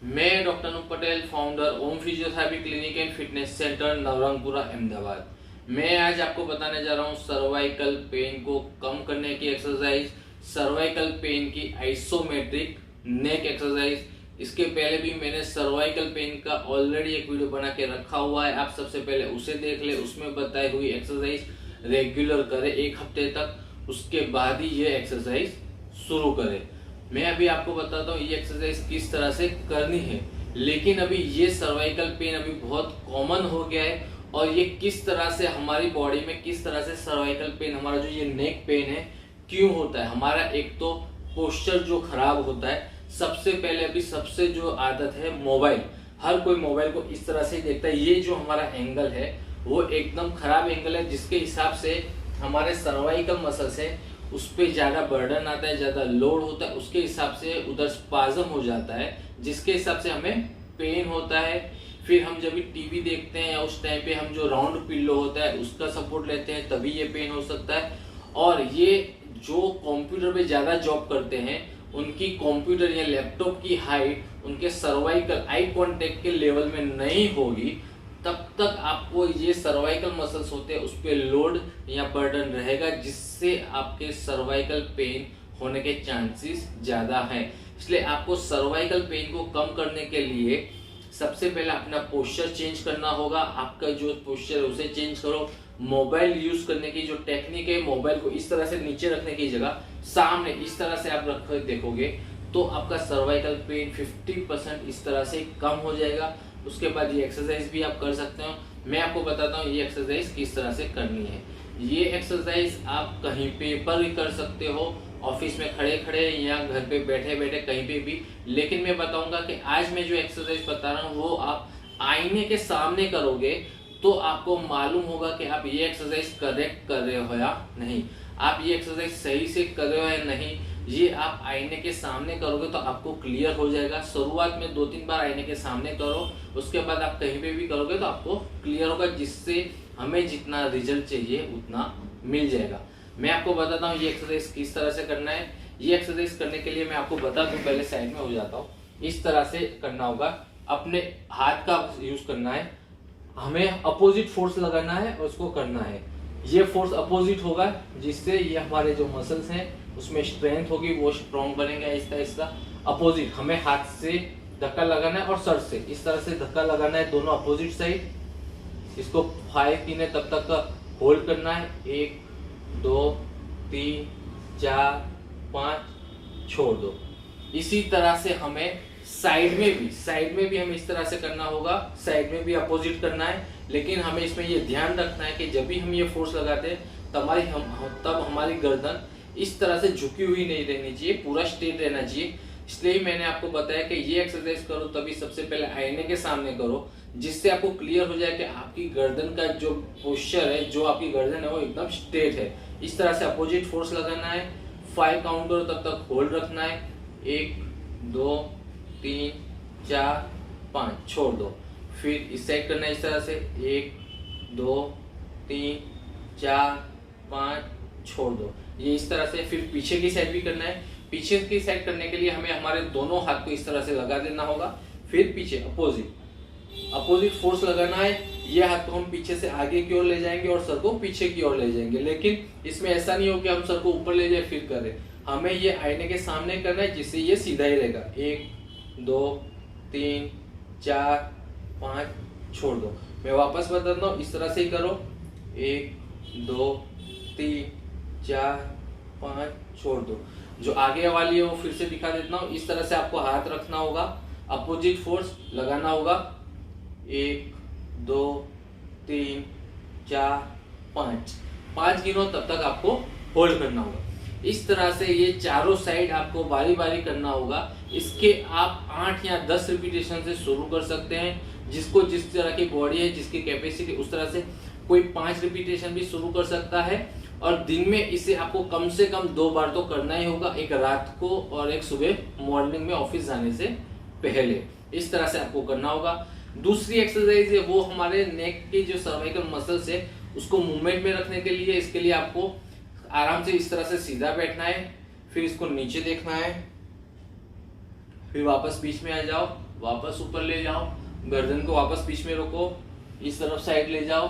मैं doctor Anup Patel, founder Om physiotherapy clinic and fitness centre Navrangpura Ahmedabad. मैं आज आपको बताने जा रहा हूँ सर्वाइकल पेन को कम करने की एक्सरसाइज, सर्वाइकल पेन की आइसोमेट्रिक नेक एक्सरसाइज। इसके पहले भी मैंने सर्वाइकल पेन का ऑलरेडी एक वीडियो बना के रखा हुआ है, आप सबसे पहले उसे देख ले। उसमें बताई हुई एक्सरसाइज रेगुलर करें 1 हफ्ते तक, उसके बाद ही ये एक्सरसाइज शुरू करें। मैं अभी आपको बताता हूँ ये एक्सरसाइज किस तरह से करनी है। लेकिन अभी ये सर्वाइकल पेन अभी बहुत कॉमन हो गया है, और ये किस तरह से हमारी बॉडी में किस तरह से सर्वाइकल पेन, हमारा जो ये नेक पेन है क्यों होता है। हमारा एक तो पोस्चर जो खराब होता है, सबसे पहले अभी सबसे जो आदत है मोबाइल, हर कोई मोबाइल को इस तरह से ही देखता है। ये जो हमारा एंगल है वो एकदम खराब एंगल है, जिसके हिसाब से हमारे सर्वाइकल मसल्स है उस पर ज्यादा बर्डन आता है, ज्यादा लोड होता है, उसके हिसाब से उधर स्पाज्म हो जाता है, जिसके हिसाब से हमें पेन होता है। फिर हम जब भी टीवी देखते हैं या उस टाइम पे हम जो राउंड पिल्लो होता है उसका सपोर्ट लेते हैं, तभी ये पेन हो सकता है। और ये जो कंप्यूटर पे ज्यादा जॉब करते हैं उनकी कंप्यूटर या लैपटॉप की हाइट उनके सर्वाइकल आई कांटेक्ट के लेवल में नहीं होगी, तब तक आपको ये सर्वाइकल मसल्स होते हैं उस पर लोड या बर्डन रहेगा, जिससे आपके सर्वाइकल पेन होने के चांसेस ज्यादा हैं। इसलिए आपको सर्वाइकल पेन को कम करने के लिए सबसे पहले अपना पोस्चर चेंज करना होगा। आपका जो पोस्चर है उसे चेंज करो। मोबाइल यूज करने की जो टेक्निक है, मोबाइल को इस तरह से नीचे रखने की जगह सामने इस तरह से आप रख देखोगे तो आपका सर्वाइकल पेन 50% इस तरह से कम हो जाएगा। उसके बाद ये एक्सरसाइज भी आप कर सकते हो। मैं आपको बताता हूँ ये एक्सरसाइज किस तरह से करनी है। ये एक्सरसाइज आप कहीं पे पर भी कर सकते हो, ऑफिस में खड़े खड़े या घर पे बैठे बैठे कहीं पे भी। लेकिन मैं बताऊंगा कि आज मैं जो एक्सरसाइज बता रहा हूँ वो आप आईने के सामने करोगे तो आपको मालूम होगा कि आप ये एक्सरसाइज करेक्ट कर रहे हो या नहीं, आप ये एक्सरसाइज सही से कर रहे हो या नहीं। ये आप आईने के सामने करोगे तो आपको क्लियर हो जाएगा। शुरुआत में 2-3 बार आईने के सामने करो, उसके बाद आप कहीं पे भी करोगे तो आपको क्लियर होगा, जिससे हमें जितना रिजल्ट चाहिए उतना मिल जाएगा। मैं आपको बताता हूँ ये एक्सरसाइज किस तरह से करना है। ये एक्सरसाइज करने के लिए मैं आपको बता दूं, पहले साइड में हो जाता हूँ। इस तरह से करना होगा, अपने हाथ का यूज करना है, हमें अपोजिट फोर्स लगाना है और उसको करना है। ये फोर्स अपोजिट होगा, जिससे ये हमारे जो मसल्स हैं उसमें स्ट्रेंथ होगी, वो स्ट्रॉन्ग बनेगा। आहिस्ता अपोजिट हमें हाथ से धक्का लगाना है और सर से इस तरह से धक्का लगाना है, दोनों अपोजिट साइड। इसको 5 गिने तब तक होल्ड करना है, 1 2 3 4 5, छोड़ दो। इसी तरह से हमें साइड में भी हमें इस तरह से करना होगा, साइड में भी अपोजिट करना है। लेकिन हमें इसमें ये ध्यान रखना है कि जब भी हम ये फोर्स लगाते हैं तब हमारी गर्दन इस तरह से झुकी हुई नहीं रहनी चाहिए, पूरा स्ट्रेट रहना चाहिए। इसलिए मैंने आपको बताया कि ये एक्सरसाइज करो तभी सबसे पहले आईने के सामने करो, जिससे आपको क्लियर हो जाए कि आपकी गर्दन का जो पोस्चर है, जो आपकी गर्दन है वो एकदम स्ट्रेट है। इस तरह से अपोजिट फोर्स लगाना है, 5 काउंट करो तब तक होल्ड रखना है, 1 2 3 4 5, छोड़ दो। फिर इस साइड करना है इस तरह से, 1 2 3 4 5, छोड़ दो। ये इस तरह से। फिर पीछे की साइड भी करना है। पीछे की साइड करने के लिए हमें हमारे दोनों हाथ को इस तरह से लगा देना होगा। फिर पीछे अपोजिट फोर्स लगाना है। ये हाथ को हम पीछे से आगे की ओर ले जाएंगे और सर को पीछे की ओर ले जाएंगे। लेकिन इसमें ऐसा नहीं हो कि हम सर को ऊपर ले जाए फिर करें, हमें ये आईने के सामने करना है, जिससे ये सीधा ही रहेगा। 1 2 3 4 5, छोड़ दो। मैं वापस बताता हूँ, इस तरह से ही करो, 1 2 3 4 5, छोड़ दो। जो आगे वाली है वो फिर से दिखा देता हूँ। इस तरह से आपको हाथ रखना होगा, अपोजिट फोर्स लगाना होगा, 1 2 3 4 5 गिनो तब तक आपको होल्ड करना होगा। इस तरह से ये चारों साइड आपको बारी बारी करना होगा। इसके आप 8 या 10 रिपीटेशन से शुरू कर सकते हैं, जिसको जिस तरह की बॉडी है, जिसकी कैपेसिटी, उस तरह से कोई 5 रिपीटेशन भी शुरू कर सकता है। और दिन में इसे आपको कम से कम 2 बार तो करना ही होगा, एक रात को और एक सुबह मॉर्निंग में ऑफिस जाने से पहले। इस तरह से आपको करना होगा। दूसरी एक्सरसाइज है वो हमारे नेक की जो सर्वाइकल मसल्स है उसको मूवमेंट में रखने के लिए। इसके लिए आपको आराम से इस तरह से सीधा बैठना है, फिर इसको नीचे देखना है, फिर वापस बीच में आ जाओ, वापस ऊपर ले जाओ, गर्दन को वापस बीच में रखो, इस तरफ साइड ले जाओ,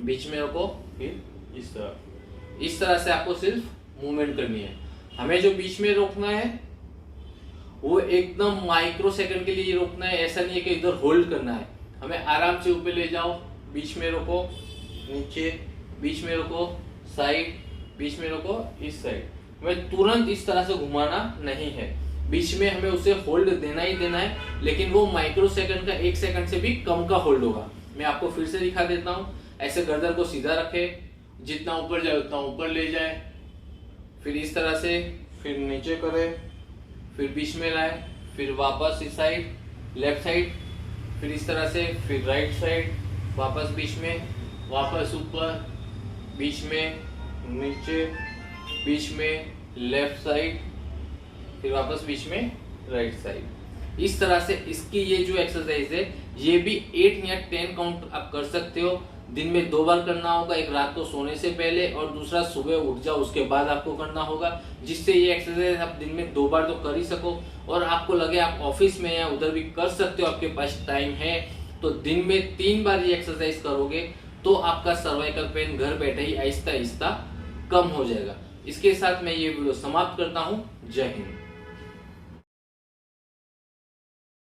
बीच में रखो, फिर इस तरह से आपको सिर्फ मूवमेंट करनी है। हमें जो बीच में रोकना है वो एकदम माइक्रो सेकंड के लिए रोकना है, ऐसा नहीं है कि इधर होल्ड करना है। हमें आराम से ऊपर ले जाओ, बीच में रोको, नीचे, बीच में रोको, साइड, बीच में रोको, इस साइड। हमें तुरंत इस तरह से घुमाना नहीं है, बीच में हमें उसे होल्ड देना ही देना है, लेकिन वो माइक्रो सेकंड का 1 सेकंड से भी कम का होल्ड होगा। मैं आपको फिर से दिखा देता हूँ। ऐसे गर्दन को सीधा रखे, जितना ऊपर जाए उतना ऊपर ले जाए, फिर इस तरह से, फिर नीचे करे, फिर बीच में लाए, फिर वापस इस साइड, लेफ्ट साइड, फिर इस तरह से, फिर राइट साइड, वापस बीच में, वापस ऊपर, बीच में, नीचे, बीच में, लेफ्ट साइड, फिर वापस बीच में राइट साइड। इस तरह से इसकी ये जो एक्सरसाइज है ये भी 8 या 10 काउंट आप कर सकते हो। दिन में 2 बार करना होगा, एक रात को सोने से पहले और दूसरा सुबह उठ जाओ उसके बाद आपको करना होगा, जिससे ये एक्सरसाइज आप दिन में 2 बार तो कर ही सको और आपको लगे आप ऑफिस में या उधर भी कर सकते हो, आपके पास टाइम है तो दिन में 3 बार ये एक्सरसाइज करोगे तो आपका सर्वाइकल पेन घर बैठे ही आहिस्ता आहिस्ता कम हो जाएगा। इसके साथ मैं ये वीडियो समाप्त करता हूँ। जय हिंद।